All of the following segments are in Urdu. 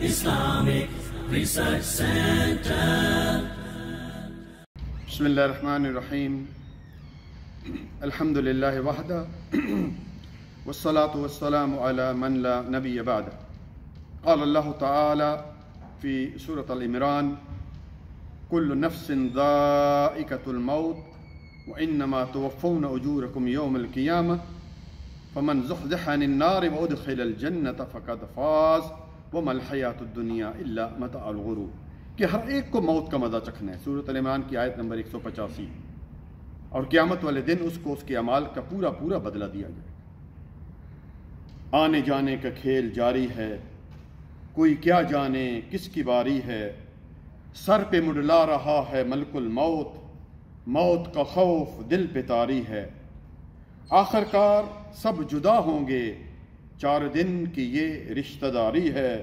Islamic Research Center. بسم الله الرحمن الرحيم. الحمد لله وحده والصلاة والسلام على من لا نبي بعده. قال الله تعالى في سورة العمران: كل نفس ذائقة الموت وإنما توفون أجوركم يوم القيامة فمن زحزح عن النار وأدخل الجنة فقد فاز وما الحیات الدنیا الا متاع الغرور، کہ ہر ایک کو موت کا مزہ چکھنا ہے۔ سورۃ العمران کی آیت نمبر 185۔ اور قیامت والے دن اس کو اس کے اعمال کا پورا پورا بدلہ دیا جائے۔ آنے جانے کا کھیل جاری ہے، کوئی کیا جانے کس کی باری ہے، سر پہ مڈلا رہا ہے ملک الموت، موت کا خوف دل پہ طاری ہے، آخر کار سب جدا ہوں گے، 4 دن کی یہ رشتہ داری ہے۔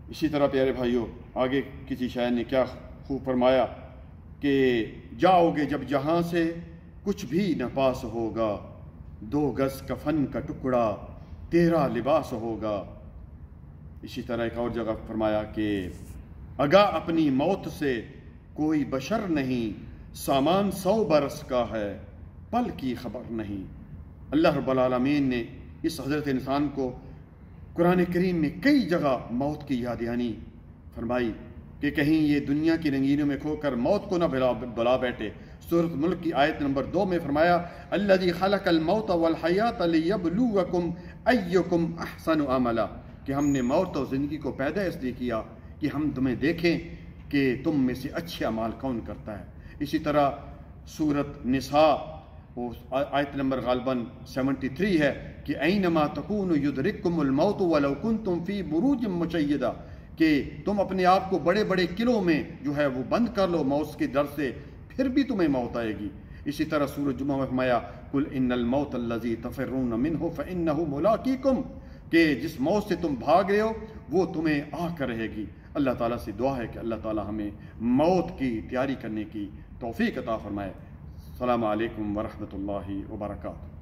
اسی طرح پیارے بھائیوں، آگے کسی شاعر نے کیا خوب فرمایا کہ جاؤ گے جب جہاں سے کچھ بھی نہ پاس ہوگا، 2 گز کفن کا ٹکڑا تیرا لباس ہوگا۔ اسی طرح ایک اور جگہ فرمایا کہ آگاہ اپنی موت سے کوئی بشر نہیں، سامان 100 برس کا ہے پل کی خبر نہیں۔ اللہ رب العالمین نے اس حضرت انسان کو قرآن کریم میں کئی جگہ موت کی یاد دہانی فرمائی کہ کہیں یہ دنیا کی رنگینوں میں کھو کر موت کو نہ بلا بیٹھے۔ سورۃ ملک کی آیت نمبر 2 میں فرمایا: الذی خلق الموت والحیات لیبلوکم ایکم احسن عملا، کہ ہم نے موت اور زندگی کو پیدا اس لیے کیا کہ ہم تمہیں دیکھیں کہ تم میں سے اچھے اعمال کون کرتا ہے۔ اسی طرح سورۃ نساء آیت نمبر غالباً 73 ہے کہ اینما تکونوا یدرککم الموت ولو کنتم فی بروج مشیدہ، کہ تم اپنے آپ کو بڑے بڑے قلعوں میں جو ہے وہ بند کر لو موت کے ڈر سے، پھر بھی تمہیں موت آئے گی۔ اسی طرح سورۃ جمعہ میں فرمایا: قل ان الموت الذی تفرون منہ فانہ ملاقیکم، کہ جس موت سے تم بھاگ رہے ہو وہ تمہیں آ کر رہے گی۔ اللہ تعالیٰ سے دعا ہے کہ اللہ تعالیٰ ہمیں موت کی تیاری کرنے کی توفیق عطا فرمائے۔ السلام علیکم ورحمۃ اللہ وبرکاتہ۔